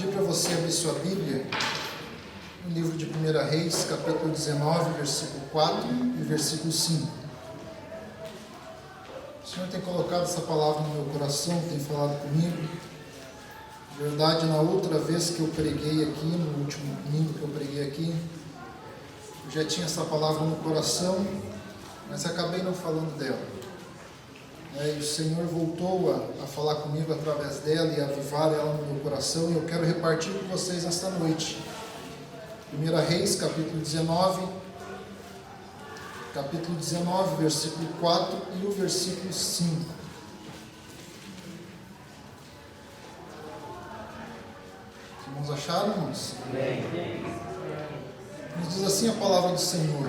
pedir para você abrir sua Bíblia no livro de 1 Reis, capítulo 19, versículo 4 e versículo 5. O Senhor tem colocado essa palavra no meu coração, tem falado comigo. Na verdade, na outra vez que eu preguei aqui, no último domingo que eu preguei aqui, eu já tinha essa palavra no coração, mas acabei não falando dela. E o Senhor voltou a falar comigo através dela e a avivar ela no meu coração, e eu quero repartir com vocês esta noite. 1 Reis, capítulo 19, versículo 4 e o versículo 5. Vamos achar, irmãos? Nos diz assim a palavra do Senhor: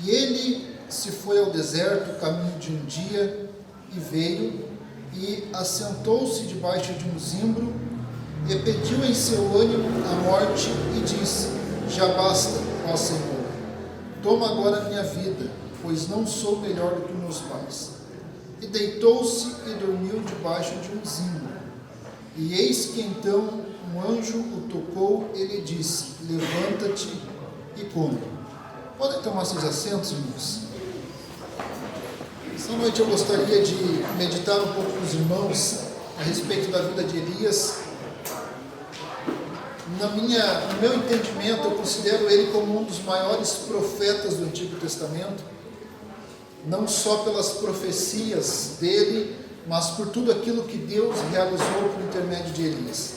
E ele se foi ao deserto, caminho de um dia, e veio, e assentou-se debaixo de um zimbro, e pediu em seu ânimo a morte, e disse: Já basta, ó Senhor, toma agora a minha vida, pois não sou melhor do que meus pais. E deitou-se e dormiu debaixo de um zimbro. E eis que então um anjo o tocou e lhe disse: Levanta-te e come. Podem tomar seus assentos, irmãos? Esta noite eu gostaria de meditar um pouco com os irmãos a respeito da vida de Elias. No meu entendimento, eu considero ele como um dos maiores profetas do Antigo Testamento, não só pelas profecias dele, mas por tudo aquilo que Deus realizou por intermédio de Elias.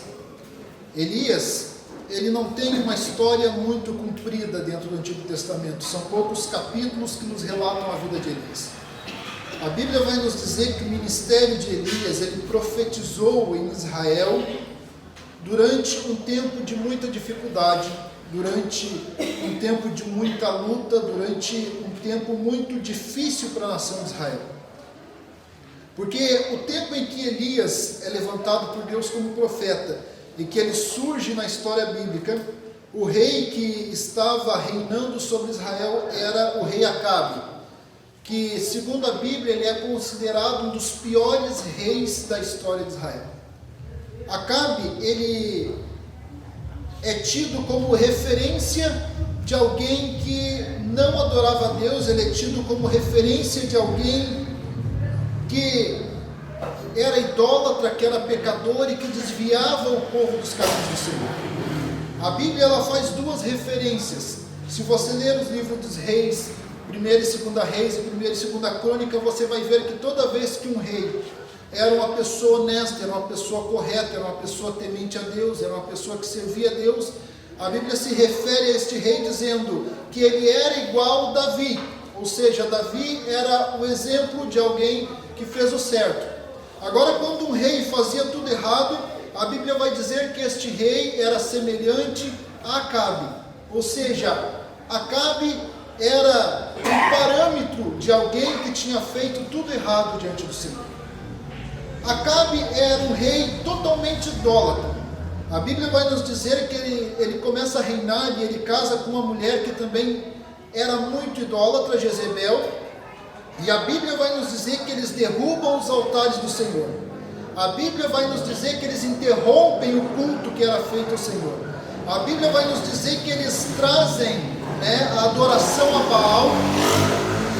Elias, ele não tem uma história muito comprida dentro do Antigo Testamento, são poucos capítulos que nos relatam a vida de Elias. A Bíblia vai nos dizer que o ministério de Elias, ele profetizou em Israel durante um tempo de muita dificuldade, durante um tempo de muita luta, durante um tempo muito difícil para a nação de Israel. Porque o tempo em que Elias é levantado por Deus como profeta e que ele surge na história bíblica, o rei que estava reinando sobre Israel era o rei Acabe, que, segundo a Bíblia, ele é considerado um dos piores reis da história de Israel. Acabe, ele é tido como referência de alguém que não adorava a Deus, ele é tido como referência de alguém que era idólatra, que era pecador e que desviava o povo dos caminhos do Senhor. A Bíblia ela faz duas referências. Se você ler os livros dos reis, 1 e 2 Reis e 1 e 2 Crônica, você vai ver que toda vez que um rei era uma pessoa honesta, era uma pessoa correta, era uma pessoa temente a Deus, era uma pessoa que servia a Deus, a Bíblia se refere a este rei dizendo que ele era igual a Davi, ou seja, Davi era o exemplo de alguém que fez o certo. Agora, quando um rei fazia tudo errado, a Bíblia vai dizer que este rei era semelhante a Acabe, ou seja, Acabe era um parâmetro de alguém que tinha feito tudo errado diante do Senhor. Acabe era um rei totalmente idólatra. A Bíblia vai nos dizer que ele começa a reinar e ele casa com uma mulher que também era muito idólatra, Jezebel, e a Bíblia vai nos dizer que eles derrubam os altares do Senhor. A Bíblia vai nos dizer que eles interrompem o culto que era feito ao Senhor. A Bíblia vai nos dizer que eles trazem a adoração a Baal,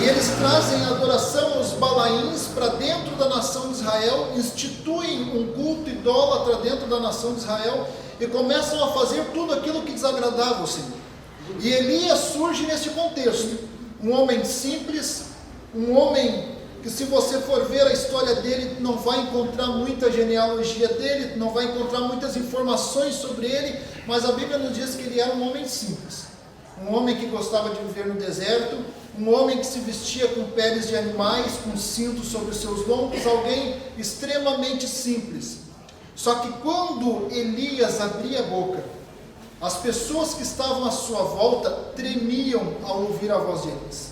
e eles trazem a adoração aos Balaíns para dentro da nação de Israel, instituem um culto idólatra dentro da nação de Israel e começam a fazer tudo aquilo que desagradava ao Senhor. E Elias surge nesse contexto, um homem simples, um homem que, se você for ver a história dele, não vai encontrar muita genealogia dele, não vai encontrar muitas informações sobre ele, mas a Bíblia nos diz que ele era um homem simples, um homem que gostava de viver no deserto, um homem que se vestia com peles de animais, com cintos sobre os seus lombos, alguém extremamente simples. Só que quando Elias abria a boca, as pessoas que estavam à sua volta tremiam ao ouvir a voz de Elias,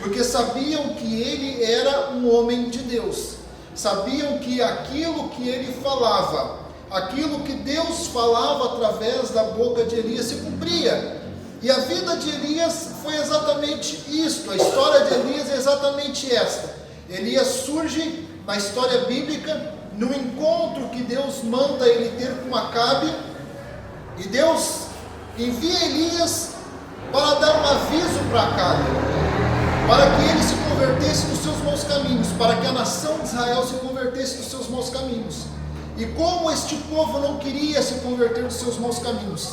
porque sabiam que ele era um homem de Deus, sabiam que aquilo que ele falava, aquilo que Deus falava através da boca de Elias se cumpria. E a vida de Elias foi exatamente isto, a história de Elias é exatamente esta. Elias surge na história bíblica no encontro que Deus manda ele ter com Acabe, e Deus envia Elias para dar um aviso para Acabe, para que ele se convertesse dos seus maus caminhos, para que a nação de Israel se convertesse dos seus maus caminhos. E como este povo não queria se converter dos seus maus caminhos,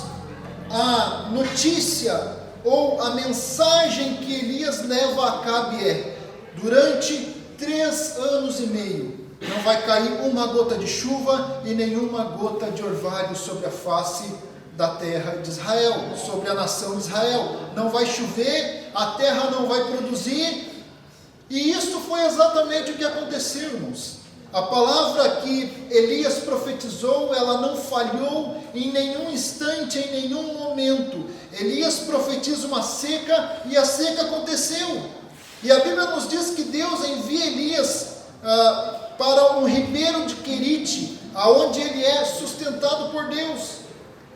a notícia ou a mensagem que Elias leva a Acabe é: durante 3 anos e meio não vai cair uma gota de chuva e nenhuma gota de orvalho sobre a face da terra de Israel, sobre a nação de Israel. Não vai chover, a terra não vai produzir. E isso foi exatamente o que aconteceu, irmãos. A palavra que Elias profetizou, ela não falhou em nenhum instante, em nenhum momento. Elias profetiza uma seca e a seca aconteceu. E a Bíblia nos diz que Deus envia Elias para um ribeiro de Querite, aonde ele é sustentado por Deus.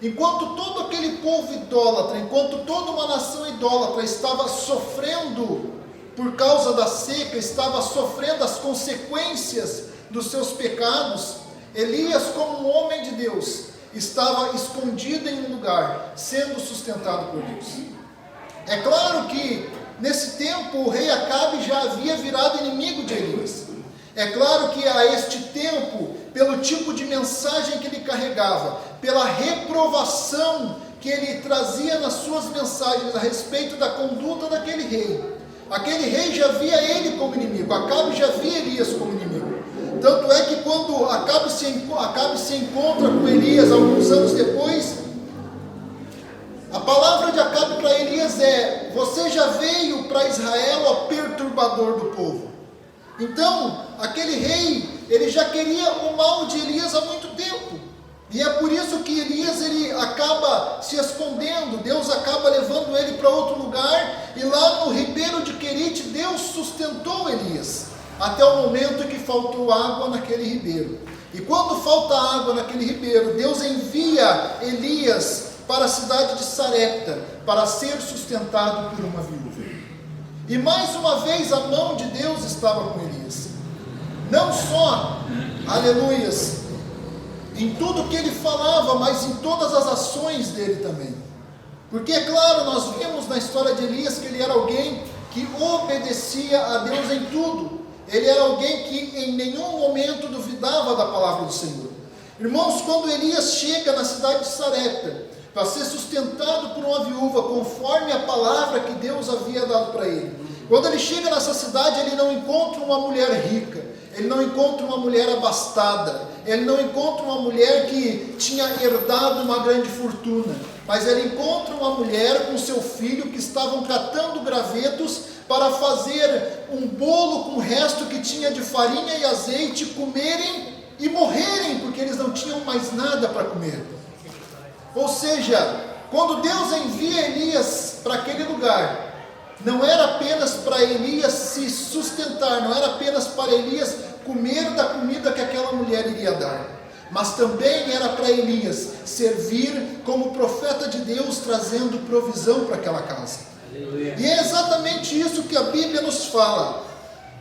Enquanto todo aquele povo idólatra, enquanto toda uma nação idólatra estava sofrendo por causa da seca, estava sofrendo as consequências dos seus pecados, Elias, como um homem de Deus, estava escondido em um lugar, sendo sustentado por Deus. É claro que nesse tempo o rei Acabe já havia virado inimigo de Elias. É claro que a este tempo, pelo tipo de mensagem que ele carregava, pela reprovação que ele trazia nas suas mensagens a respeito da conduta daquele rei, aquele rei já via ele como inimigo, Acabe já via Elias como inimigo. Tanto é que quando Acabe se encontra com Elias alguns anos depois, a palavra de Acabe para Elias é: você já veio para Israel, ó perturbador do povo. Então, aquele rei, ele já queria o mal de Elias há muito tempo. E é por isso que Elias, ele acaba se escondendo. Deus acaba levando ele para outro lugar. E lá no ribeiro de Querite, Deus sustentou Elias, até o momento que faltou água naquele ribeiro. E quando falta água naquele ribeiro, Deus envia Elias para a cidade de Sarepta, para ser sustentado por uma viúva. E mais uma vez a mão de Deus estava com Elias. Não só, aleluias, em tudo que ele falava, mas em todas as ações dele também. Porque é claro, nós vimos na história de Elias que ele era alguém que obedecia a Deus em tudo. Ele era alguém que em nenhum momento duvidava da palavra do Senhor. Irmãos, quando Elias chega na cidade de Sarepta, para ser sustentado por uma viúva, conforme a palavra que Deus havia dado para ele, quando ele chega nessa cidade, ele não encontra uma mulher rica, ele não encontra uma mulher abastada, ele não encontra uma mulher que tinha herdado uma grande fortuna, mas ele encontra uma mulher com seu filho que estavam catando gravetos para fazer um bolo com o resto que tinha de farinha e azeite, comerem e morrerem, porque eles não tinham mais nada para comer. Ou seja, quando Deus envia Elias para aquele lugar, não era apenas para Elias se sustentar, não era apenas para Elias comer da comida que aquela mulher iria dar, mas também era para Elias servir como profeta de Deus, trazendo provisão para aquela casa. Aleluia. E é exatamente isso que a Bíblia nos fala,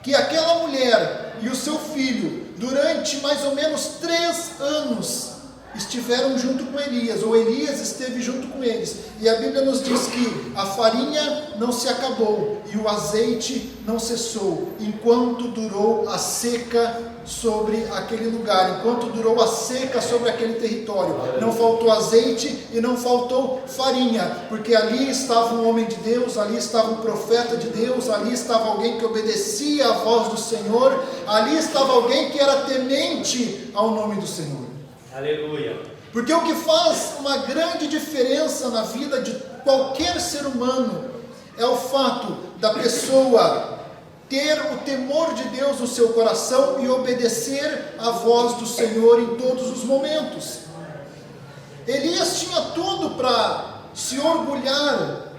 que aquela mulher e o seu filho, durante mais ou menos 3 anos, estiveram junto com Elias, ou Elias esteve junto com eles. E a Bíblia nos diz que a farinha não se acabou e o azeite não cessou, enquanto durou a seca sobre aquele lugar, enquanto durou a seca sobre aquele território. Não faltou azeite e não faltou farinha, porque ali estava um homem de Deus, ali estava um profeta de Deus, ali estava alguém que obedecia à voz do Senhor, ali estava alguém que era temente ao nome do Senhor. Aleluia. Porque o que faz uma grande diferença na vida de qualquer ser humano é o fato da pessoa ter o temor de Deus no seu coração e obedecer à voz do Senhor em todos os momentos. Elias tinha tudo para se orgulhar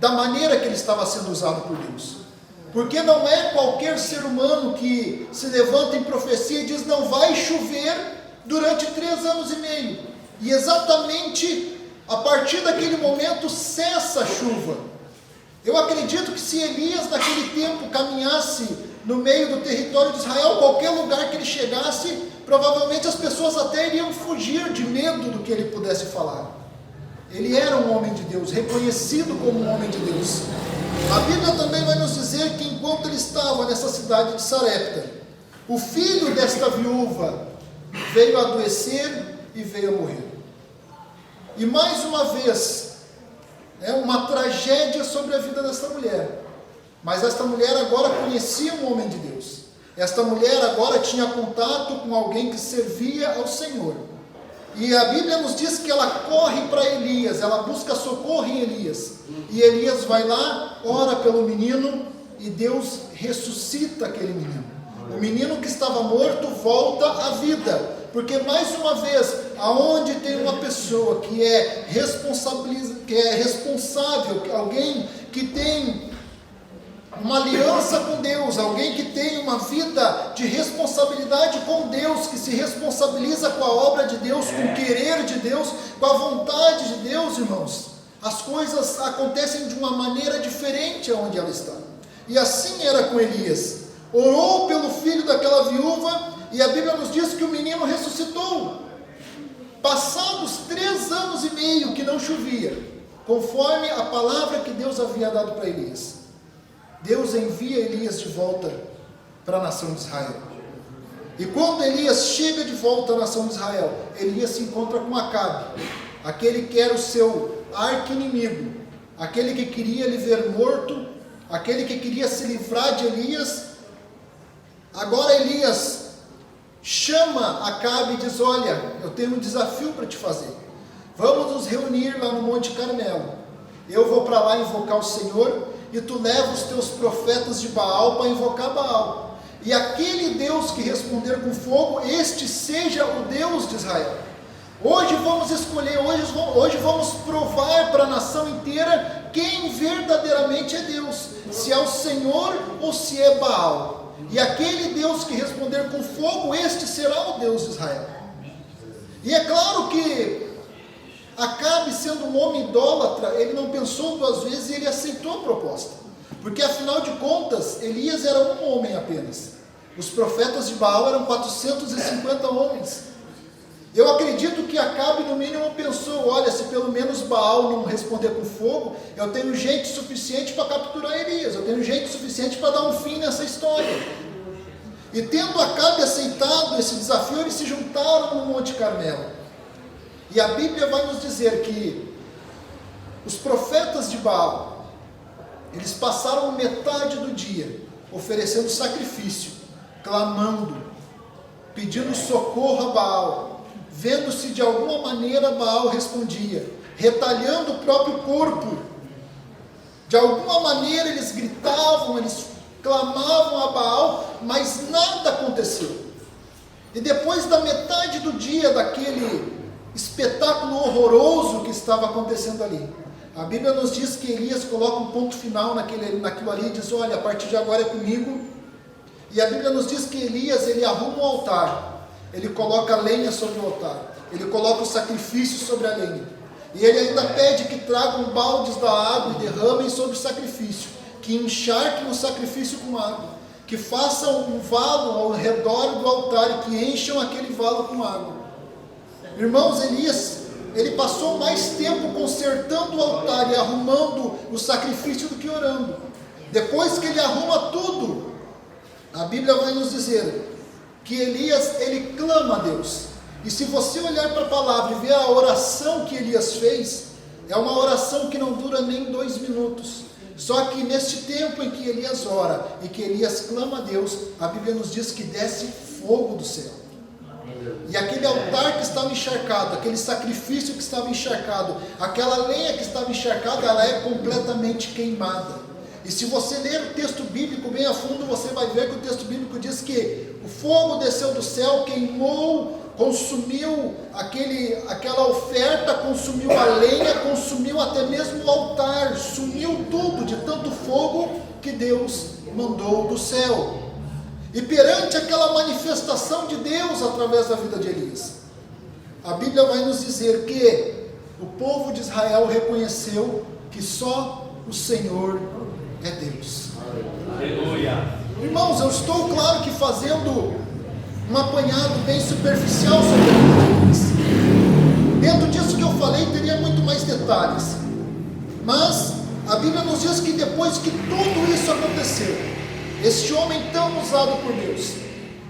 da maneira que ele estava sendo usado por Deus, porque não é qualquer ser humano que se levanta em profecia e diz: não vai chover durante 3 anos e meio, e exatamente a partir daquele momento cessa a chuva. Eu acredito que se Elias naquele tempo caminhasse no meio do território de Israel, qualquer lugar que ele chegasse, provavelmente as pessoas até iriam fugir de medo do que ele pudesse falar. Ele era um homem de Deus, reconhecido como um homem de Deus. A Bíblia também vai nos dizer que enquanto ele estava nessa cidade de Sarepta, o filho desta viúva veio a adoecer e veio a morrer. E mais uma vez, é uma tragédia sobre a vida desta mulher. Mas esta mulher agora conhecia um homem de Deus. Esta mulher agora tinha contato com alguém que servia ao Senhor. E a Bíblia nos diz que ela corre para Elias, ela busca socorro em Elias. E Elias vai lá, ora pelo menino, e Deus ressuscita aquele menino. O menino que estava morto volta à vida. Porque mais uma vez, aonde tem uma pessoa que é responsável, alguém que tem uma aliança com Deus, alguém que tem uma vida de responsabilidade com Deus, que se responsabiliza com a obra de Deus, com o querer de Deus, com a vontade de Deus, irmãos, as coisas acontecem de uma maneira diferente aonde ela está. E assim era com Elias. Orou pelo filho daquela viúva, e a Bíblia nos diz que o menino ressuscitou. Passados 3 anos e meio que não chovia, conforme a palavra que Deus havia dado para Elias, Deus envia Elias de volta para a nação de Israel. E quando Elias chega de volta à nação de Israel, Elias se encontra com Acabe, aquele que era o seu arqui-inimigo, aquele que queria lhe ver morto, aquele que queria se livrar de Elias. Agora Elias chama Acabe e diz: olha, eu tenho um desafio para te fazer. Vamos nos reunir lá no Monte Carmelo. Eu vou para lá invocar o Senhor, e tu leva os teus profetas de Baal para invocar Baal. E aquele Deus que responder com fogo, este seja o Deus de Israel. Hoje vamos escolher, hoje vamos provar para a nação inteira quem verdadeiramente é Deus, se é o Senhor ou se é Baal. E aquele Deus que responder com fogo, este será o Deus de Israel. E é claro que Acabe, sendo um homem idólatra, ele não pensou 2 vezes e ele aceitou a proposta. Porque afinal de contas, Elias era um homem apenas. Os profetas de Baal eram 450 homens. Eu acredito que Acabe no mínimo pensou: olha, se pelo menos Baal não responder com fogo, eu tenho gente suficiente para capturar Elias, eu tenho gente suficiente para dar um fim nessa história. E tendo Acabe aceitado esse desafio, eles se juntaram no Monte Carmelo. E a Bíblia vai nos dizer que os profetas de Baal, eles passaram metade do dia oferecendo sacrifício, clamando, pedindo socorro a Baal, vendo se de alguma maneira Baal respondia, retalhando o próprio corpo. De alguma maneira eles gritavam, eles clamavam a Baal, mas nada aconteceu. E depois da metade do dia daquele espetáculo horroroso que estava acontecendo ali, a Bíblia nos diz que Elias coloca um ponto final naquilo ali e diz: olha, a partir de agora é comigo. E a Bíblia nos diz que Elias, ele arruma um altar, ele coloca lenha sobre o altar, ele coloca o sacrifício sobre a lenha, e ele ainda pede que tragam baldes da água e derramem sobre o sacrifício, que encharquem o sacrifício com água, que façam um valo ao redor do altar e que encham aquele valo com água. Irmãos, Elias, ele passou mais tempo consertando o altar e arrumando o sacrifício do que orando. Depois que ele arruma tudo, a Bíblia vai nos dizer que Elias, ele clama a Deus. E se você olhar para a palavra e ver a oração que Elias fez, é uma oração que não dura nem 2 minutos. Só que neste tempo em que Elias ora e que Elias clama a Deus, a Bíblia nos diz que desce fogo do céu. E aquele altar que estava encharcado, aquele sacrifício que estava encharcado, aquela lenha que estava encharcada, ela é completamente queimada. E se você ler o texto bíblico bem a fundo, você vai ver que o texto bíblico diz que o fogo desceu do céu, queimou, consumiu aquela oferta, consumiu a lenha, consumiu até mesmo o altar, sumiu tudo de tanto fogo que Deus mandou do céu. E perante aquela manifestação de Deus através da vida de Elias, a Bíblia vai nos dizer que o povo de Israel reconheceu que só o Senhor é Deus. Aleluia. Irmãos, eu estou, claro que fazendo um apanhado bem superficial sobre a vida deles. Dentro disso que eu falei, teria muito mais detalhes. Mas a Bíblia nos diz que depois que tudo isso aconteceu, este homem tão usado por Deus,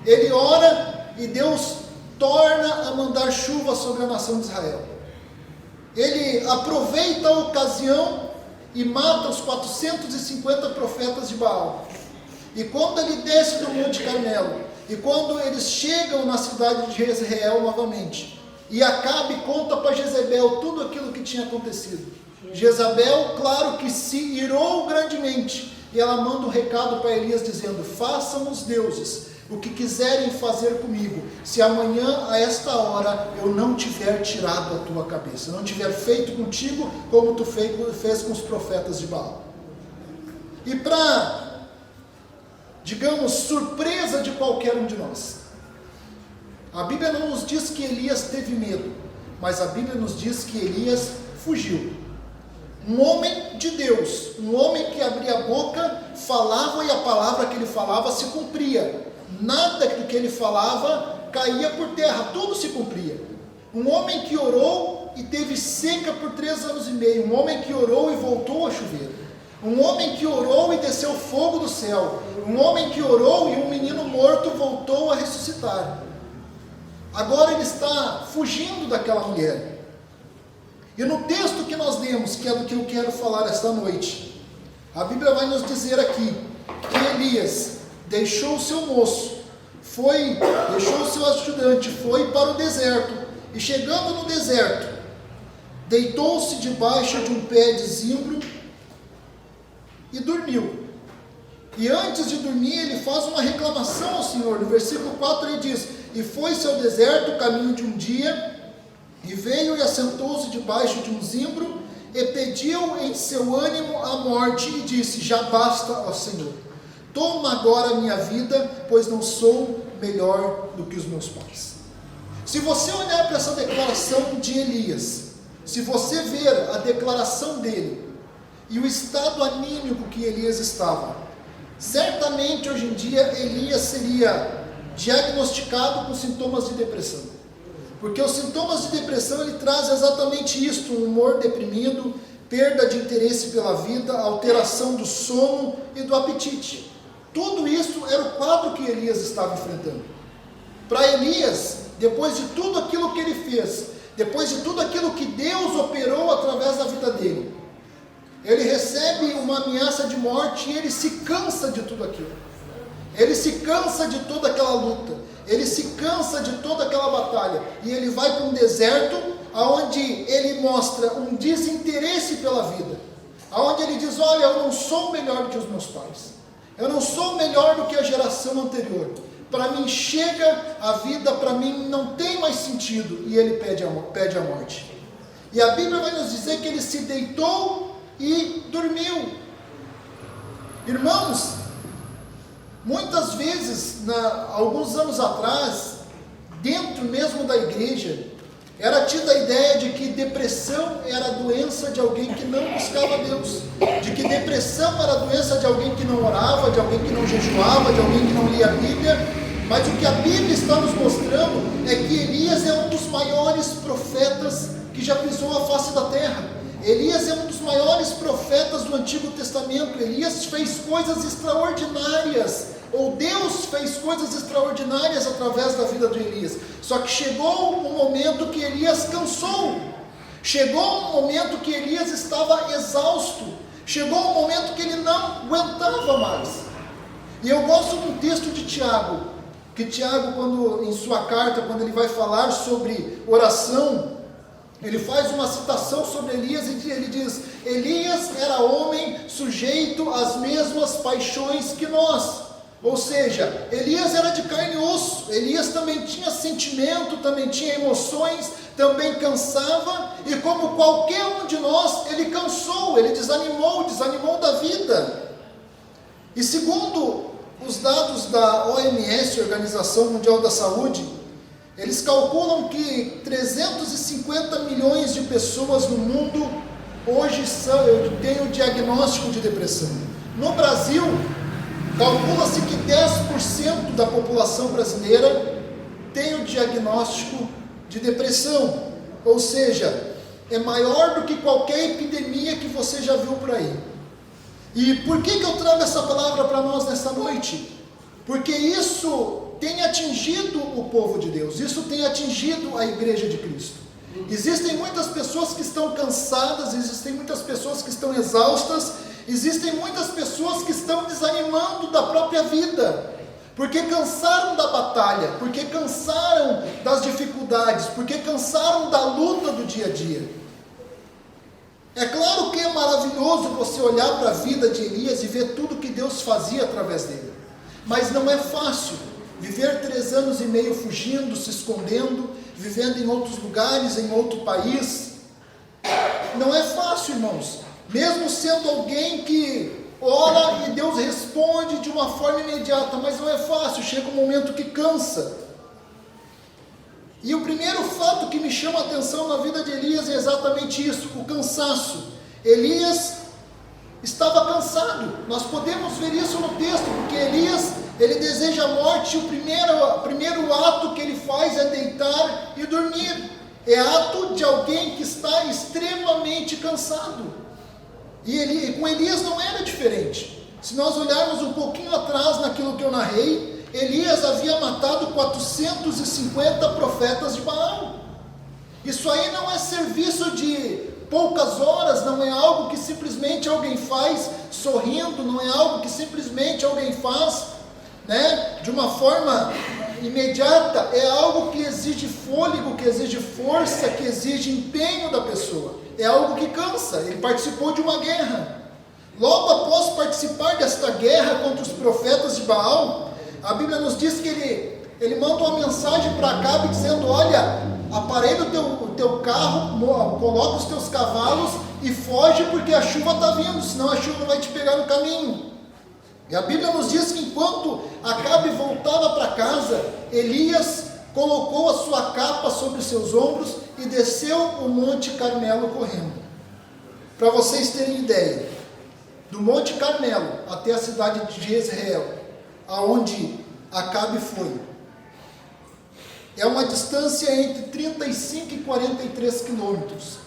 ele ora e Deus torna a mandar chuva sobre a nação de Israel. Ele aproveita a ocasião e mata os 450 profetas de Baal. E quando ele desce do Monte Carmelo, e quando eles chegam na cidade de Jezreel novamente, e Acabe conta para Jezabel tudo aquilo que tinha acontecido. Jezabel, claro que se irou grandemente, e ela manda um recado para Elias dizendo: façam os deuses o que quiserem fazer comigo, se amanhã a esta hora eu não tiver tirado a tua cabeça, não tiver feito contigo como tu fez com os profetas de Baal. E para, digamos, surpresa de qualquer um de nós, a Bíblia não nos diz que Elias teve medo, mas a Bíblia nos diz que Elias fugiu. Um homem de Deus, um homem que abria a boca, falava e a palavra que ele falava se cumpria. Nada do que ele falava caía por terra, tudo se cumpria. Um homem que orou e teve seca por 3 anos e meio, um homem que orou e voltou a chover, um homem que orou e desceu fogo do céu, um homem que orou e um menino morto voltou a ressuscitar. Agora ele está fugindo daquela mulher. E no texto que nós lemos, que é do que eu quero falar esta noite, a Bíblia vai nos dizer aqui que Elias deixou o seu moço, deixou o seu ajudante, foi para o deserto, e chegando no deserto, deitou-se debaixo de um pé de zimbro e dormiu. E antes de dormir, ele faz uma reclamação ao Senhor. No versículo 4 ele diz: e foi-se ao deserto, caminho de um dia, e veio e assentou-se debaixo de um zimbro, e pediu em seu ânimo a morte, e disse: já basta, ó Senhor, toma agora a minha vida, pois não sou melhor do que os meus pais. Se você olhar para essa declaração de Elias, se você ver a declaração dele, e o estado anímico que Elias estava, certamente hoje em dia Elias seria diagnosticado com sintomas de depressão. Porque os sintomas de depressão, ele traz exatamente isto: um humor deprimido, perda de interesse pela vida, alteração do sono e do apetite. Tudo isso era o quadro que Elias estava enfrentando. Para Elias, depois de tudo aquilo que ele fez, depois de tudo aquilo que Deus operou através da vida dele, ele recebe uma ameaça de morte e ele se cansa de tudo aquilo. Ele se cansa de toda aquela luta, ele se cansa de toda aquela batalha, e ele vai para um deserto, onde ele mostra um desinteresse pela vida, onde ele diz: olha, eu não sou melhor do que os meus pais, eu não sou melhor do que a geração anterior, para mim chega a vida, para mim não tem mais sentido, e ele pede a morte. E a Bíblia vai nos dizer que ele se deitou e dormiu. Irmãos, muitas vezes, alguns anos atrás, dentro mesmo da igreja, era tida a ideia de que depressão era a doença de alguém que não buscava Deus, de que depressão era a doença de alguém que não orava, de alguém que não jejuava, de alguém que não lia a Bíblia. Mas o que a Bíblia está nos mostrando é que Elias é um dos maiores profetas que já pisou a face da terra. Elias é um dos maiores profetas do Antigo Testamento. Elias fez coisas extraordinárias, ou Deus fez coisas extraordinárias através da vida de Elias. Só que chegou um momento que Elias cansou, chegou um momento que Elias estava exausto, chegou um momento que ele não aguentava mais. E eu gosto de um texto de Tiago, que Tiago, quando, em sua carta, quando ele vai falar sobre oração, ele faz uma citação sobre Elias e ele diz: Elias era homem sujeito às mesmas paixões que nós. Ou seja, Elias era de carne e osso, Elias também tinha sentimento, também tinha emoções, também cansava, e como qualquer um de nós, ele cansou, ele desanimou da vida. E segundo os dados da OMS, Organização Mundial da Saúde, eles calculam que 350 milhões de pessoas no mundo hoje têm o diagnóstico de depressão. No Brasil, Calcula-se que 10% da população brasileira tem o diagnóstico de depressão, ou seja, é maior do que qualquer epidemia que você já viu por aí. E por que eu trago essa palavra para nós nessa noite? Porque isso tem atingido o povo de Deus, isso tem atingido a igreja de Cristo. Existem muitas pessoas que estão cansadas, existem muitas pessoas que estão exaustas, existem muitas pessoas que estão desanimando da própria vida, porque cansaram da batalha, porque cansaram das dificuldades, porque cansaram da luta do dia a dia. É claro que é maravilhoso você olhar para a vida de Elias e ver tudo que Deus fazia através dele, mas não é fácil viver 3 anos e meio fugindo, se escondendo, vivendo em outros lugares, em outro país. Não é fácil, irmãos, mesmo sendo alguém que ora e Deus responde de uma forma imediata, mas não é fácil, chega um momento que cansa. E o primeiro fato que me chama a atenção na vida de Elias é exatamente isso, o cansaço. Elias estava cansado, nós podemos ver isso no texto, porque Elias, ele deseja a morte, e o primeiro ato que ele faz é deitar e dormir. É ato de alguém que está extremamente cansado. E com Elias não era diferente. Se nós olharmos um pouquinho atrás naquilo que eu narrei, Elias havia matado 450 profetas de Baal. Isso aí não é serviço de poucas horas, não é algo que simplesmente alguém faz sorrindo, não é algo que simplesmente alguém faz, de uma forma imediata. É algo que exige fôlego, que exige força, que exige empenho da pessoa. É algo que cansa. Ele participou de uma guerra. Logo após participar desta guerra contra os profetas de Baal, a Bíblia nos diz que ele manda uma mensagem para Acabe dizendo: olha, aparelha o teu carro, coloca os teus cavalos e foge, porque a chuva está vindo, senão a chuva vai te pegar no caminho. E a Bíblia nos diz que enquanto Acabe voltava para casa, Elias colocou a sua capa sobre os seus ombros e desceu o Monte Carmelo correndo. Para vocês terem ideia, do Monte Carmelo até a cidade de Jezreel, aonde Acabe foi, é uma distância entre 35 e 43 quilômetros.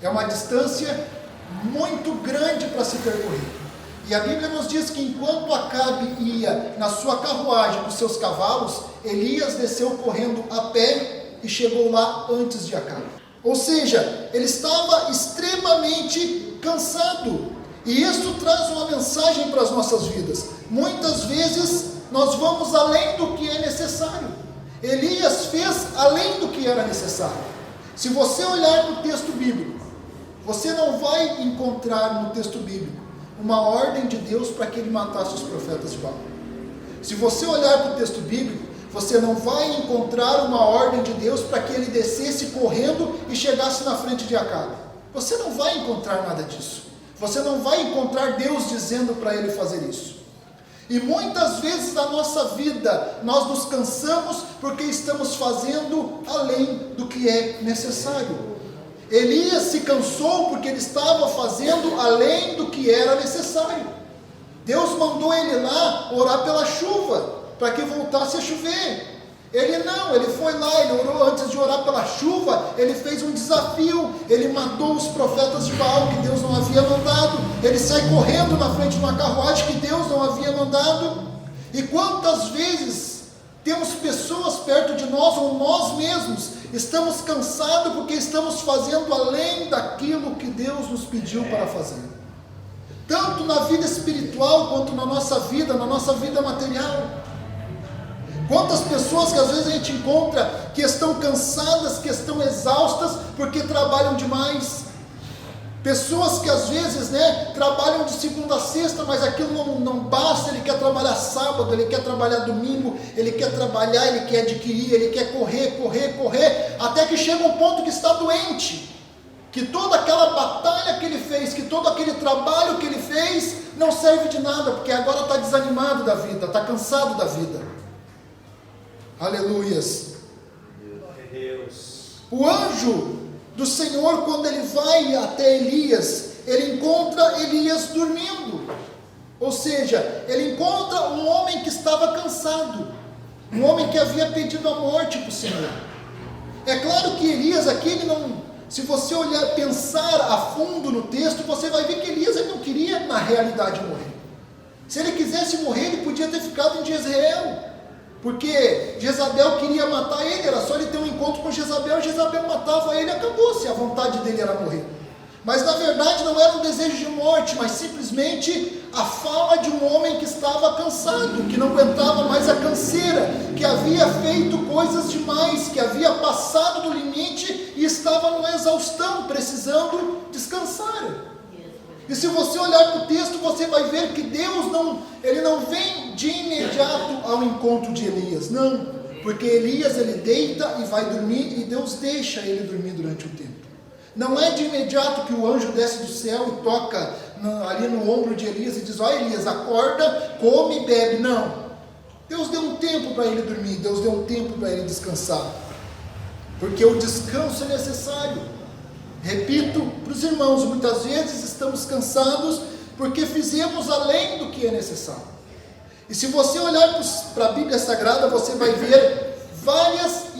É uma distância muito grande para se percorrer. E a Bíblia nos diz que enquanto Acabe ia na sua carruagem com seus cavalos, Elias desceu correndo a pé e chegou lá antes de Acabe. Ou seja, ele estava extremamente cansado. E isso traz uma mensagem para as nossas vidas. Muitas vezes nós vamos além do que é necessário. Elias fez além do que era necessário. Se você olhar no texto bíblico, você não vai encontrar no texto bíblico uma ordem de Deus para que ele matasse os profetas de Baal. Se você olhar para o texto bíblico, você não vai encontrar uma ordem de Deus para que ele descesse correndo e chegasse na frente de Acabe. Você não vai encontrar nada disso. Você não vai encontrar Deus dizendo para ele fazer isso. E muitas vezes na nossa vida, nós nos cansamos porque estamos fazendo além do que é necessário. Elias se cansou porque ele estava fazendo além do que era necessário. Deus mandou ele lá orar pela chuva, para que voltasse a chover. Ele foi lá, ele orou. Antes de orar pela chuva, ele fez um desafio, ele matou os profetas de Baal que Deus não havia mandado, ele sai correndo na frente de uma carruagem que Deus não havia mandado. E quantas vezes temos pessoas perto de nós, ou nós mesmos, estamos cansados porque estamos fazendo além daquilo que Deus nos pediu para fazer, tanto na vida espiritual, quanto na nossa vida material. Quantas pessoas que às vezes a gente encontra que estão cansadas, que estão exaustas, porque trabalham demais. Pessoas que às vezes trabalham de segunda a sexta, mas aquilo não basta. Ele quer trabalhar sábado, ele quer trabalhar domingo, ele quer trabalhar, ele quer adquirir, ele quer correr, até que chega um ponto que está doente, que toda aquela batalha que ele fez, que todo aquele trabalho que ele fez, não serve de nada, porque agora está desanimado da vida, está cansado da vida. Aleluias. O anjo do Senhor, quando ele vai até Elias, ele encontra Elias dormindo. Ou seja, ele encontra um homem que estava cansado, um homem que havia pedido a morte para o Senhor. É claro que Elias aqui, ele não, se você olhar, pensar a fundo no texto, você vai ver que Elias ele não queria na realidade morrer. Se ele quisesse morrer, ele podia ter ficado em Jezreel, porque Jezabel queria matar ele, era só ele ter um encontro com Jezabel, Jezabel matava ele e acabou-se, a vontade dele era morrer. Mas na verdade não era um desejo de morte, mas simplesmente a fala de um homem que estava cansado, que não aguentava mais a canseira, que havia feito coisas demais, que havia passado do limite e estava numa exaustão, precisando descansar. E se você olhar para o texto, você vai ver que Deus ele não vem de imediato ao encontro de Elias, não, porque Elias ele deita e vai dormir, e Deus deixa ele dormir durante o tempo. Não é de imediato que o anjo desce do céu e toca ali no ombro de Elias e diz: ó Elias, acorda, come e bebe. Não, Deus deu um tempo para ele dormir, Deus deu um tempo para ele descansar, porque o descanso é necessário. Repito para os irmãos, muitas vezes estamos cansados porque fizemos além do que é necessário. E se você olhar para a Bíblia Sagrada, você vai ver vários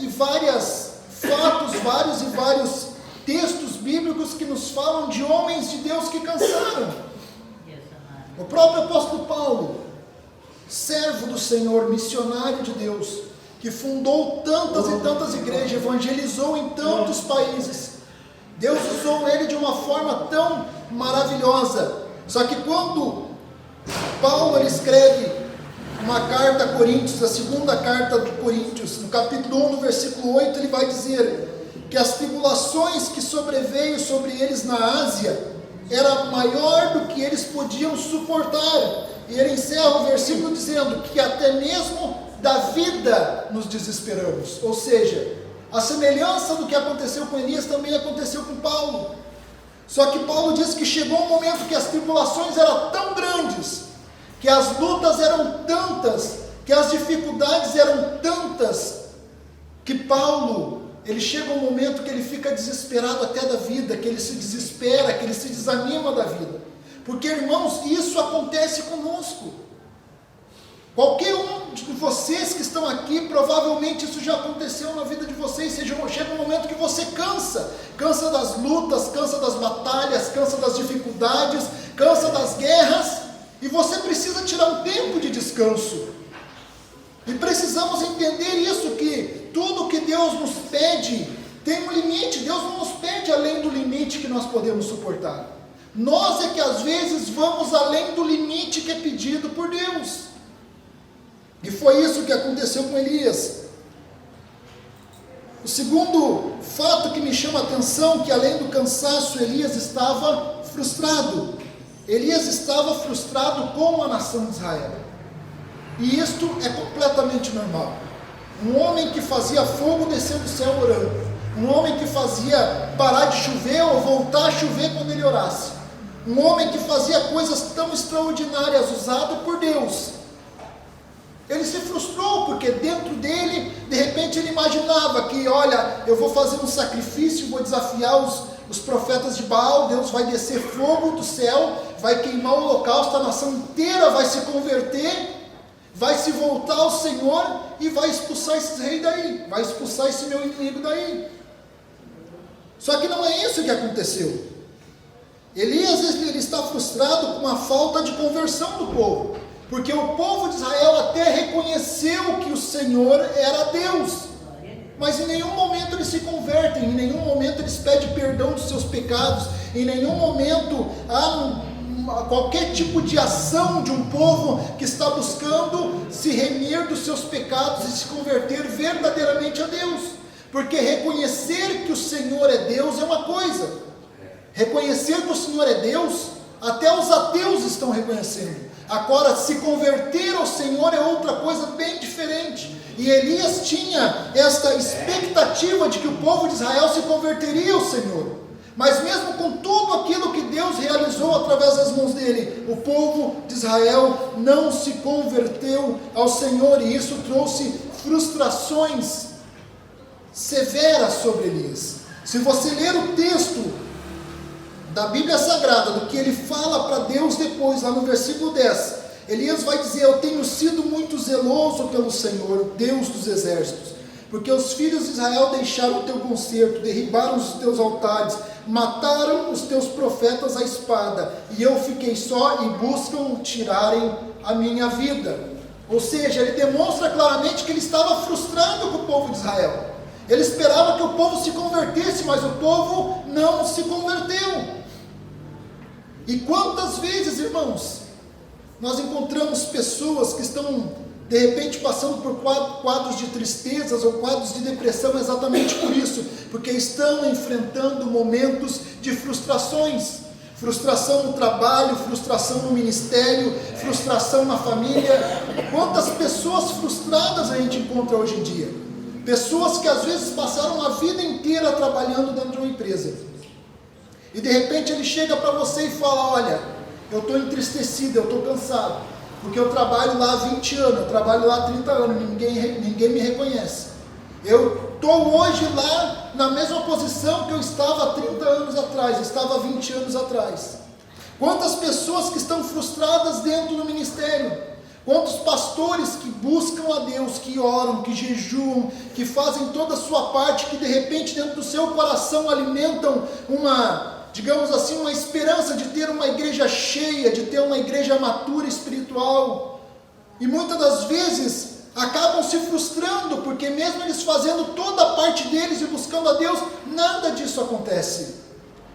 textos bíblicos que nos falam de homens de Deus que cansaram. O próprio apóstolo Paulo, servo do Senhor, missionário de Deus, que fundou tantas e tantas igrejas, evangelizou em tantos países. Deus usou ele de uma forma tão maravilhosa. Só que quando Paulo ele escreve uma carta a Coríntios, a segunda carta de Coríntios, no capítulo 1, no versículo 8, ele vai dizer que as tribulações que sobreveio sobre eles na Ásia era maior do que eles podiam suportar. E ele encerra o versículo dizendo que até mesmo da vida nos desesperamos. Ou seja, a semelhança do que aconteceu com Elias também aconteceu com Paulo. Só que Paulo diz que chegou um momento que as tribulações eram tão grandes, que as lutas eram tantas, que as dificuldades eram tantas, que Paulo, ele chega um momento que ele fica desesperado até da vida, que ele se desespera, que ele se desanima da vida. Porque, irmãos, isso acontece conosco. Qualquer um de vocês que estão aqui, provavelmente isso já aconteceu na vida de vocês. Chega um momento que você cansa das lutas, cansa das batalhas, cansa das dificuldades, cansa das guerras, e você precisa tirar um tempo de descanso. E precisamos entender isso, que tudo que Deus nos pede tem um limite. Deus não nos pede além do limite que nós podemos suportar. Nós é que às vezes vamos além do limite que é pedido por Deus. E foi isso que aconteceu com Elias. O segundo fato que me chama a atenção, que além do cansaço, Elias estava frustrado. Elias estava frustrado com a nação de Israel. E isto é completamente normal. Um homem que fazia fogo descer do céu orando, um homem que fazia parar de chover ou voltar a chover quando ele orasse, um homem que fazia coisas tão extraordinárias usado por Deus, ele se frustrou, porque dentro dele, de repente ele imaginava que, olha, eu vou fazer um sacrifício, vou desafiar os profetas de Baal, Deus vai descer fogo do céu, vai queimar o holocausto, a nação inteira vai se converter, vai se voltar ao Senhor e vai expulsar esses reis daí, vai expulsar esse meu inimigo daí. Só que não é isso que aconteceu. Elias, ele está frustrado com a falta de conversão do povo, porque o povo de Israel até reconheceu que o Senhor era Deus, mas em nenhum momento eles se convertem, em nenhum momento eles pedem perdão dos seus pecados, em nenhum momento há qualquer tipo de ação de um povo que está buscando se remir dos seus pecados e se converter verdadeiramente a Deus, porque reconhecer que o Senhor é Deus é uma coisa, reconhecer que o Senhor é Deus, até os ateus estão reconhecendo. Agora, se converter ao Senhor é outra coisa bem diferente. E Elias tinha esta expectativa de que o povo de Israel se converteria ao Senhor. Mas mesmo com tudo aquilo que Deus realizou através das mãos dele, o povo de Israel não se converteu ao Senhor. E isso trouxe frustrações severas sobre Elias. Se você ler o texto da Bíblia Sagrada, do que ele fala para Deus depois, lá no versículo 10, Elias vai dizer: eu tenho sido muito zeloso pelo Senhor, Deus dos exércitos, porque os filhos de Israel deixaram o teu concerto, derribaram os teus altares, mataram os teus profetas à espada, e eu fiquei só e buscam tirarem a minha vida. Ou seja, ele demonstra claramente que ele estava frustrado com o povo de Israel. Ele esperava que o povo se convertesse, mas o povo não se converteu. E quantas vezes, irmãos, nós encontramos pessoas que estão, de repente, passando por quadros de tristezas ou quadros de depressão exatamente por isso, porque estão enfrentando momentos de frustrações. Frustração no trabalho, frustração no ministério, frustração na família. Quantas pessoas frustradas a gente encontra hoje em dia? Pessoas que às vezes passaram a vida inteira trabalhando dentro de uma empresa. E de repente ele chega para você e fala: olha, eu estou entristecido, eu estou cansado, porque eu trabalho lá há 20 anos, eu trabalho lá há 30 anos, ninguém me reconhece. Eu estou hoje lá na mesma posição que eu estava há 30 anos atrás, estava há 20 anos atrás. Quantas pessoas que estão frustradas dentro do ministério, quantos pastores que buscam a Deus, que oram, que jejuam, que fazem toda a sua parte, que de repente dentro do seu coração alimentam uma, digamos assim, uma esperança de ter uma igreja cheia, de ter uma igreja matura espiritual, e muitas das vezes acabam se frustrando, porque mesmo eles fazendo toda a parte deles e buscando a Deus, nada disso acontece.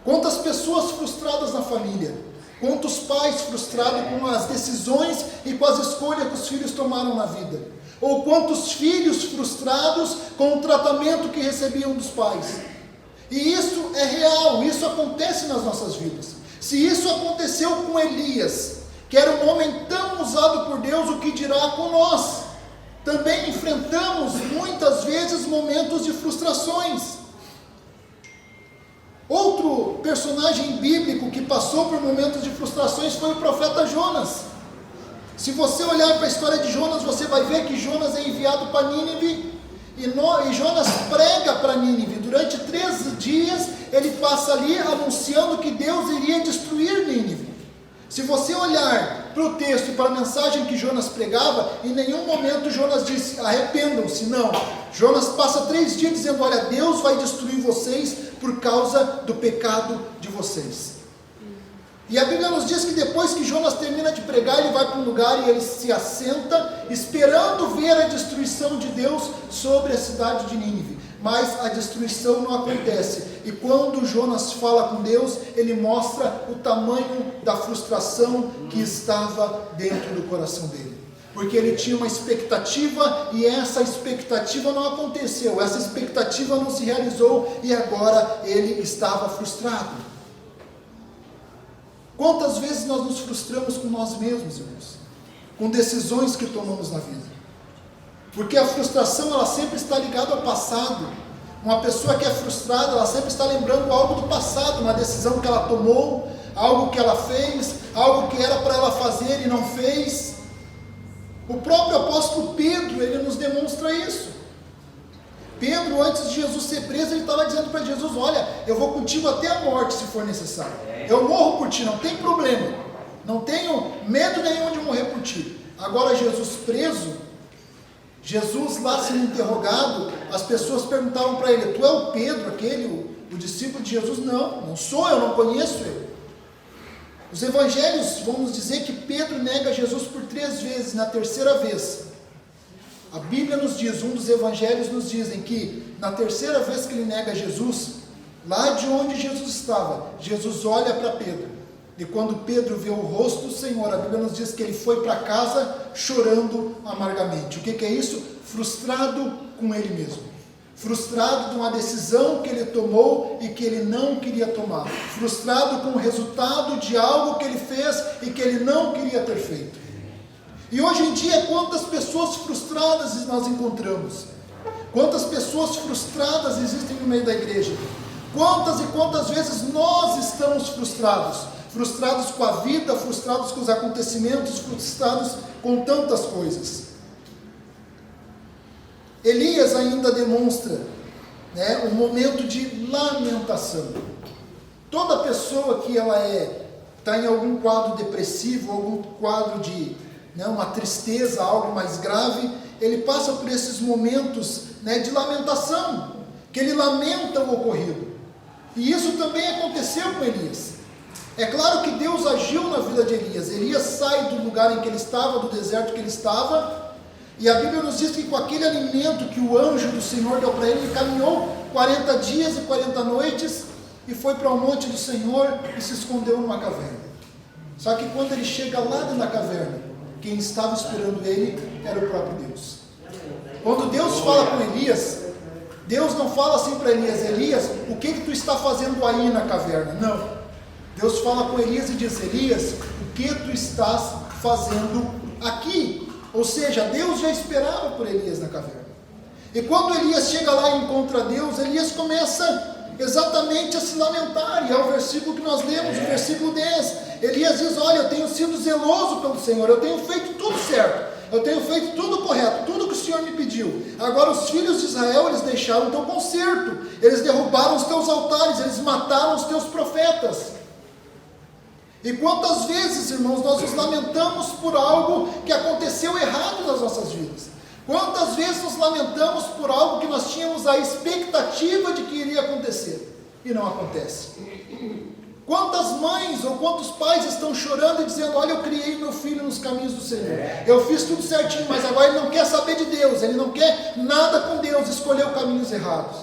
Quantas pessoas frustradas na família, quantos pais frustrados com as decisões e com as escolhas que os filhos tomaram na vida, ou quantos filhos frustrados com o tratamento que recebiam dos pais. E isso é real, isso acontece nas nossas vidas. Se isso aconteceu com Elias, que era um homem tão usado por Deus, o que dirá com nós? Também enfrentamos muitas vezes momentos de frustrações. Outro personagem bíblico que passou por momentos de frustrações foi o profeta Jonas. Se você olhar para a história de Jonas, você vai ver que Jonas é enviado para Nínive, e Jonas prega para Nínive. Durante 13 dias ele passa ali anunciando que Deus iria destruir Nínive. Se você olhar para o texto e para a mensagem que Jonas pregava, em nenhum momento Jonas disse: arrependam-se. Não, Jonas passa 3 dias dizendo: olha, Deus vai destruir vocês por causa do pecado de vocês. E a Bíblia nos diz que depois que Jonas termina de pregar, ele vai para um lugar e ele se assenta, esperando ver a destruição de Deus sobre a cidade de Nínive. Mas a destruição não acontece. E quando Jonas fala com Deus, ele mostra o tamanho da frustração que estava dentro do coração dele. Porque ele tinha uma expectativa e essa expectativa não aconteceu. Essa expectativa não se realizou e agora ele estava frustrado. Quantas vezes nós nos frustramos com nós mesmos, irmãos? Com decisões que tomamos na vida. Porque a frustração, ela sempre está ligada ao passado. Uma pessoa que é frustrada, ela sempre está lembrando algo do passado, uma decisão que ela tomou, algo que ela fez, algo que era para ela fazer e não fez. O próprio apóstolo Pedro, ele nos demonstra isso. Pedro, antes de Jesus ser preso, ele estava dizendo para Jesus: olha, eu vou contigo até a morte se for necessário. Eu morro por ti, não tem problema. Não tenho medo nenhum de morrer por ti. Agora Jesus preso, Jesus lá sendo interrogado, as pessoas perguntavam para ele: tu é o Pedro, aquele, o discípulo de Jesus? Não, não sou, eu não conheço ele. Os evangelhos vão nos dizer que Pedro nega Jesus por 3 vezes. Na terceira vez, a Bíblia nos diz, um dos evangelhos nos dizem que na terceira vez que ele nega Jesus, lá de onde Jesus estava, Jesus olha para Pedro. E quando Pedro vê o rosto do Senhor, a Bíblia nos diz que ele foi para casa chorando amargamente. O que é isso? Frustrado com ele mesmo. Frustrado de uma decisão que ele tomou e que ele não queria tomar. Frustrado com o resultado de algo que ele fez e que ele não queria ter feito. E hoje em dia, quantas pessoas frustradas nós encontramos? Quantas pessoas frustradas existem no meio da igreja? Quantas e quantas vezes nós estamos frustrados? Frustrados com a vida, frustrados com os acontecimentos, frustrados com tantas coisas. Elias ainda demonstra um momento de lamentação. Toda pessoa que ela está em algum quadro depressivo, algum quadro de uma tristeza, algo mais grave, ele passa por esses momentos de lamentação, que ele lamenta o ocorrido. E isso também aconteceu com Elias. É claro que Deus agiu na vida de Elias. Elias sai do lugar em que ele estava, do deserto que ele estava, e a Bíblia nos diz que com aquele alimento que o anjo do Senhor deu para ele, ele caminhou 40 dias e 40 noites, e foi para o monte do Senhor e se escondeu numa caverna. Só que quando ele chega lá dentro da caverna, quem estava esperando ele era o próprio Deus. Quando Deus fala com Elias, Deus não fala assim para Elias: Elias, o que tu está fazendo aí na caverna? Não. Deus fala com Elias e diz: Elias, o que tu estás fazendo aqui? Ou seja, Deus já esperava por Elias na caverna. E quando Elias chega lá e encontra Deus, Elias começa exatamente a se lamentar, e é o versículo que nós lemos, o versículo 10. Elias diz: olha, eu tenho sido zeloso pelo Senhor, eu tenho feito tudo certo, eu tenho feito tudo correto, tudo que o Senhor me pediu. Agora os filhos de Israel, eles deixaram o teu conserto, eles derrubaram os teus altares, eles mataram os teus profetas. E quantas vezes, irmãos, nós nos lamentamos por algo que aconteceu errado nas nossas vidas? Quantas vezes nos lamentamos por algo que nós tínhamos a expectativa de que iria acontecer e não acontece? Quantas mães ou quantos pais estão chorando e dizendo: olha, eu criei meu filho nos caminhos do Senhor, eu fiz tudo certinho, mas agora ele não quer saber de Deus, ele não quer nada com Deus, escolheu caminhos errados.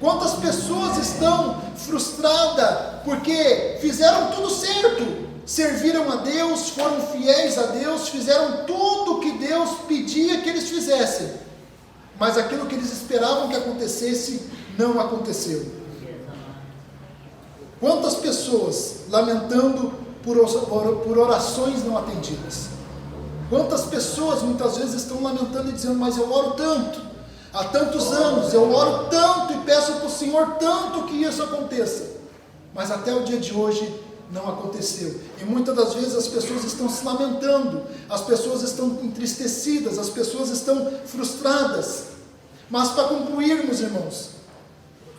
Quantas pessoas estão frustradas porque fizeram tudo certo, serviram a Deus, foram fiéis a Deus, fizeram tudo o que Deus pedia que eles fizessem, mas aquilo que eles esperavam que acontecesse não aconteceu. Quantas pessoas lamentando por orações não atendidas? Quantas pessoas muitas vezes estão lamentando e dizendo: mas eu oro tanto, há tantos anos, eu oro tanto e peço para o Senhor tanto que isso aconteça, mas até o dia de hoje não aconteceu. E muitas das vezes as pessoas estão se lamentando, as pessoas estão entristecidas, as pessoas estão frustradas. Mas para concluirmos, irmãos,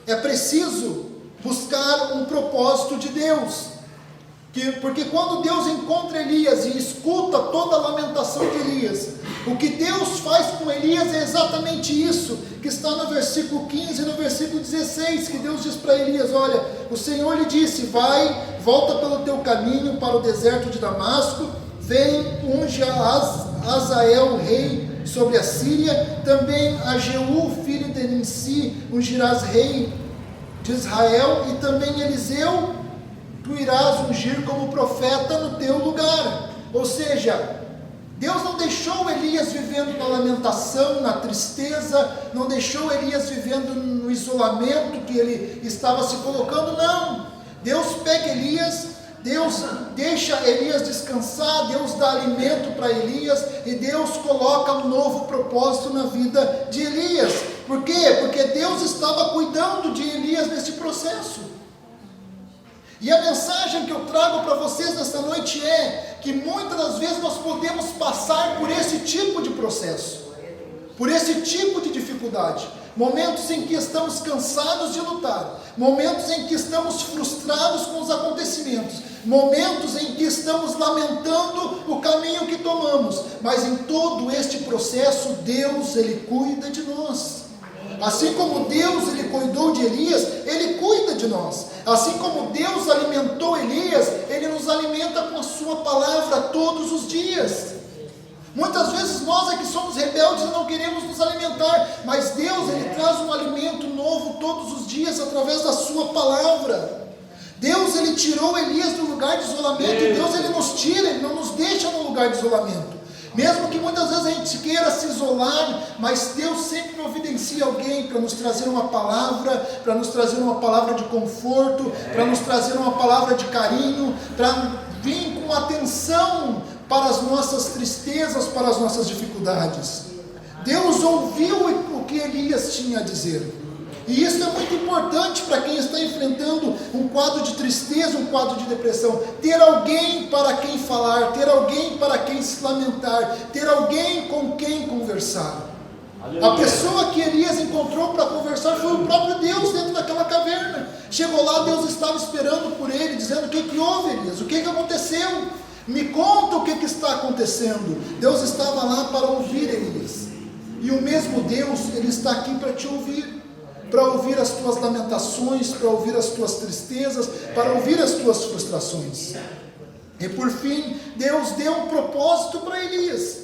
é preciso buscar um propósito de Deus, porque quando Deus encontra Elias e escuta toda a lamentação de Elias, o que Deus faz com Elias é exatamente isso, que está no versículo 15 e no versículo 16, que Deus diz para Elias: olha, o Senhor lhe disse: vai, volta pelo teu caminho para o deserto de Damasco, vem, unge a Azael, rei sobre a Síria, também a Jeú, filho de Nimsi, ungirás rei de Israel, e também Eliseu, tu irás ungir como profeta no teu lugar. Ou seja, Deus não deixou Elias vivendo na lamentação, na tristeza, não deixou Elias vivendo no isolamento que ele estava se colocando, não. Deus pega Elias, Deus deixa Elias descansar, Deus dá alimento para Elias, e Deus coloca um novo propósito na vida de Elias. Por quê? Porque Deus estava cuidando de Elias nesse processo. E a mensagem que eu trago para vocês nesta noite é que muitas das vezes nós podemos passar por esse tipo de processo, por esse tipo de dificuldade, momentos em que estamos cansados de lutar, momentos em que estamos frustrados com os acontecimentos, momentos em que estamos lamentando o caminho que tomamos, mas em todo este processo Deus, Ele cuida de nós. Assim como Deus ele cuidou de Elias, Ele cuida de nós. Assim como Deus alimentou Elias, Ele nos alimenta com a sua palavra todos os dias. Muitas vezes nós é que somos rebeldes e não queremos nos alimentar, mas Deus ele traz um alimento novo todos os dias através da sua palavra. Deus ele tirou Elias do lugar de isolamento, e Deus ele nos tira, Ele não nos deixa no lugar de isolamento. Mesmo que muitas vezes a gente queira se isolar, mas Deus sempre providencia alguém para nos trazer uma palavra, para nos trazer uma palavra de conforto, para nos trazer uma palavra de carinho, para vir com atenção para as nossas tristezas, para as nossas dificuldades. Deus ouviu o que Elias tinha a dizer. E isso é muito importante para quem está enfrentando um quadro de tristeza, um quadro de depressão. Ter alguém para quem falar, ter alguém para quem se lamentar, ter alguém com quem conversar. A pessoa que Elias encontrou para conversar foi o próprio Deus dentro daquela caverna. Chegou lá, Deus estava esperando por ele, dizendo: o que houve, Elias? O que aconteceu? Me conta o que está acontecendo. Deus estava lá para ouvir Elias. E o mesmo Deus, Ele está aqui para te ouvir, para ouvir as tuas lamentações, para ouvir as tuas tristezas, para ouvir as tuas frustrações. E por fim, Deus deu um propósito para Elias.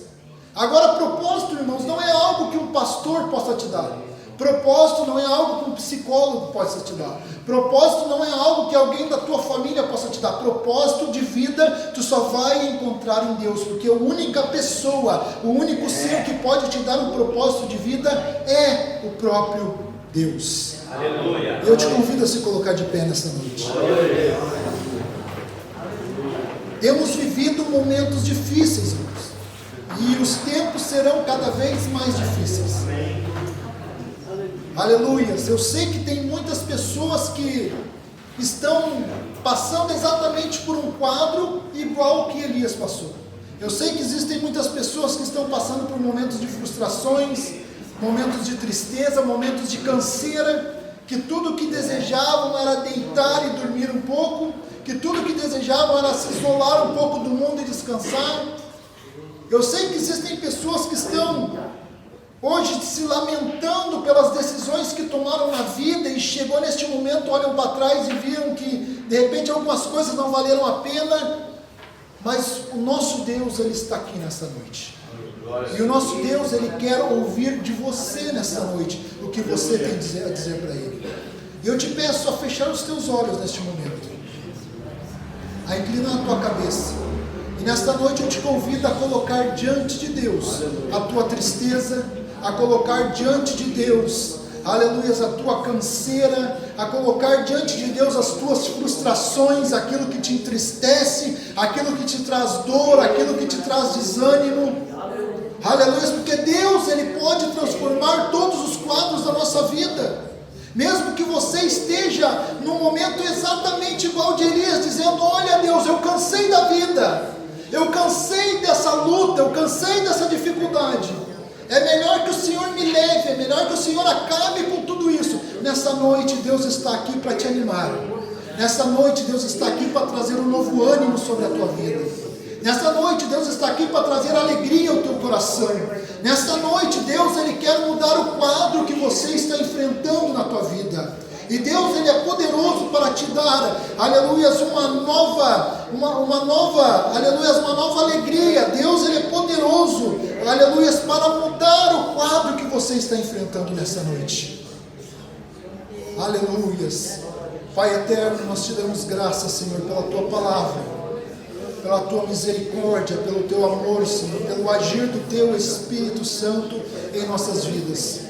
Agora, propósito, irmãos, não é algo que um pastor possa te dar. Propósito não é algo que um psicólogo possa te dar. Propósito não é algo que alguém da tua família possa te dar. Propósito de vida tu só vai encontrar em Deus, porque a única pessoa, o único ser que pode te dar um propósito de vida é o próprio Deus. Aleluia. Eu te convido a se colocar de pé nessa noite. Aleluia. Temos vivido momentos difíceis, irmãos, e os tempos serão cada vez mais difíceis. Aleluias. Eu sei que tem muitas pessoas que estão passando exatamente por um quadro igual ao que Elias passou. Eu sei que existem muitas pessoas que estão passando por momentos de frustrações, momentos de tristeza, momentos de canseira, que tudo o que desejavam era deitar e dormir um pouco, que tudo o que desejavam era se isolar um pouco do mundo e descansar. Eu sei que existem pessoas que estão hoje se lamentando pelas decisões que tomaram na vida e chegou neste momento, olham para trás e viram que de repente algumas coisas não valeram a pena, mas o nosso Deus, Ele está aqui nessa noite. E o nosso Deus, Ele quer ouvir de você nessa noite o que você tem a dizer para Ele. E eu te peço a fechar os teus olhos neste momento, a inclinar a tua cabeça. E nesta noite eu te convido a colocar diante de Deus a tua tristeza, a colocar diante de Deus, aleluia, a tua canseira, a colocar diante de Deus as tuas frustrações, aquilo que te entristece, aquilo que te traz dor, aquilo que te traz desânimo, aleluia, porque Deus, Ele pode transformar todos os quadros da nossa vida. Mesmo que você esteja num momento exatamente igual de Elias, dizendo: olha Deus, eu cansei da vida, eu cansei dessa luta, eu cansei dessa dificuldade, é melhor que o Senhor me leve, é melhor que o Senhor acabe com tudo isso. Nessa noite Deus está aqui para te animar. Nessa noite Deus está aqui para trazer um novo ânimo sobre a tua vida. Nessa noite Deus está aqui para trazer alegria ao teu coração. Nessa noite Deus, Ele quer mudar o quadro que você está enfrentando na tua vida. E Deus, Ele é poderoso para te dar, aleluia, uma nova alegria. Deus, Ele é poderoso, aleluia, para mudar o quadro que você está enfrentando nessa noite. Aleluia. Pai eterno, nós te damos graças, Senhor, pela tua palavra, pela tua misericórdia, pelo teu amor, Senhor, pelo agir do teu Espírito Santo em nossas vidas.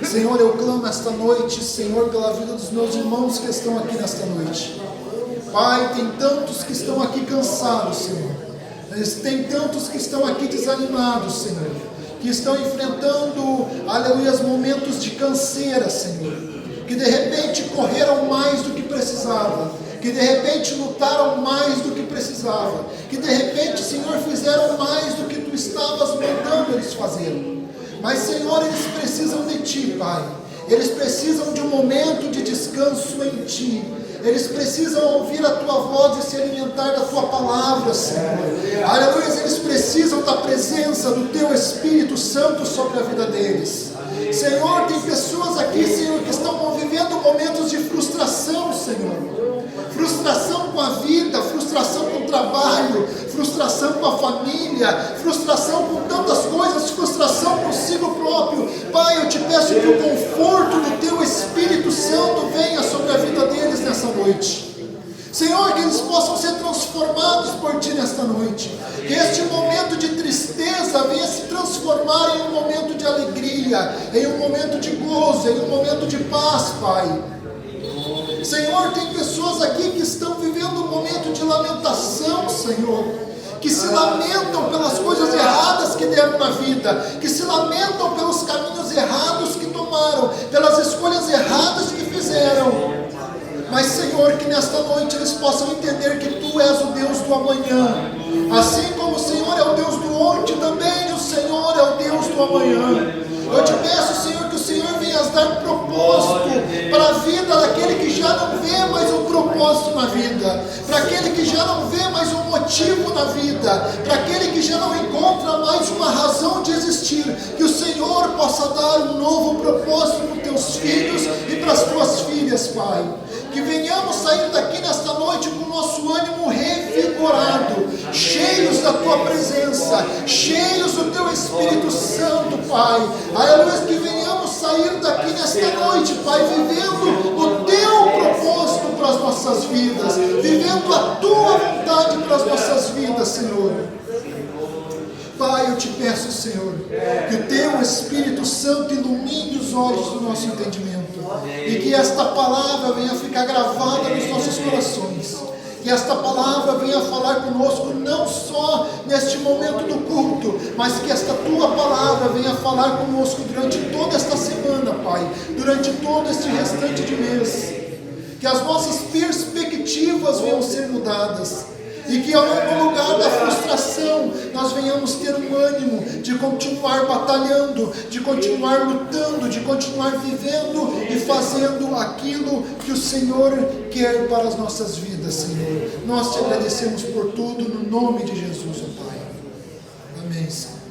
Senhor, eu clamo esta noite, Senhor, pela vida dos meus irmãos que estão aqui nesta noite. Pai, tem tantos que estão aqui cansados, Senhor. Tem tantos que estão aqui desanimados, Senhor, que estão enfrentando, aleluia, momentos de canseira, Senhor, que de repente correram mais do que precisavam, que de repente lutaram mais do que precisavam, que de repente, Senhor, fizeram mais do que Tu estavas mandando eles fazerem. Mas, Senhor, eles precisam de Ti, Pai. Eles precisam de um momento de descanso em Ti. Eles precisam ouvir a Tua voz e se alimentar da Tua palavra, Senhor. Aleluia, eles precisam da presença do Teu Espírito Santo sobre a vida deles. Senhor, tem pessoas aqui, Senhor, que estão vivendo momentos de frustração, Senhor. Frustração com a vida, frustração com o trabalho, frustração com a família, frustração com tantas coisas, frustração consigo próprio. Pai, eu te peço que o conforto do Teu Espírito Santo venha sobre a vida deles nessa noite. Senhor, que eles possam ser transformados por Ti nesta noite. Que este momento de tristeza venha se transformar em um momento de alegria, em um momento de gozo, em um momento de paz, Pai. Senhor, tem pessoas aqui que estão vivendo um momento de lamentação, Senhor, que se lamentam pelas coisas erradas que deram na vida, que se lamentam pelos caminhos errados que tomaram, pelas escolhas erradas que fizeram. Mas, Senhor, que nesta noite eles possam entender que Tu és o Deus do amanhã. Assim como o Senhor é o Deus do ontem, também o Senhor é o Deus do amanhã. Eu te peço, Senhor, que o Senhor venha dar propósito para a vida daquele que já não vê motivo na vida, para aquele que já não encontra mais uma razão de existir, que o Senhor possa dar um novo propósito para os teus filhos e para as tuas filhas, Pai. Que venhamos sair daqui nesta noite com o nosso ânimo revigorado, cheios da Tua presença, cheios do Teu Espírito Santo, Pai. Aleluia, que venhamos sair daqui nesta noite, Pai, vivendo o Teu propósito para as nossas vidas, vivendo a Tua vontade para as nossas vidas, Senhor. Pai, eu te peço, Senhor, que o Teu Espírito Santo ilumine os olhos do nosso entendimento, e que esta palavra venha ficar gravada nos nossos corações, que esta palavra venha falar conosco não só neste momento do culto, mas que esta Tua palavra venha falar conosco durante toda esta semana, Pai, durante todo este restante de mês, que as nossas perspectivas venham ser mudadas, e que no lugar da frustração nós venhamos ter um ânimo de continuar batalhando, de continuar lutando, de continuar vivendo e fazendo aquilo que o Senhor quer para as nossas vidas, Senhor. Nós te agradecemos por tudo, no nome de Jesus, ó Pai. Amém, Senhor.